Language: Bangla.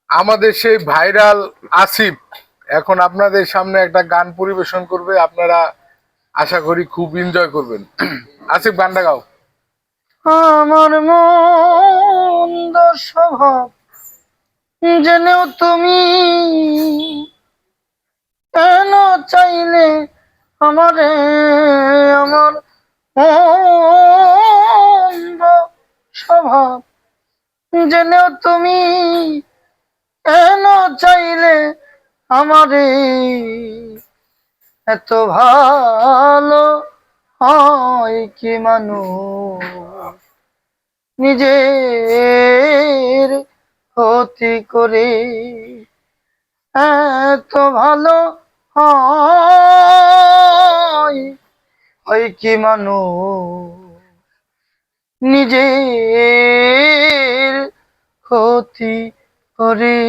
আমাদের সেই ভাইরাল আসিফ এখন আপনাদের সামনে একটা গান পরিবেশন করবে। আপনারা আশা করি খুব এনজয় করবেন। আসিফ, গানটা গাও। আমার মন্দ স্বভাব জেনেও তুমি কেন চাইলে আমারে, আমার মন্দ স্বভাব জেনেও তুমি কেন চাইলে আমারে, এত ভালো হয় কি মানুষ নিজের ক্ষতি করে, এত ভালো হয় কি মানুষ নিজের ক্ষতি করে।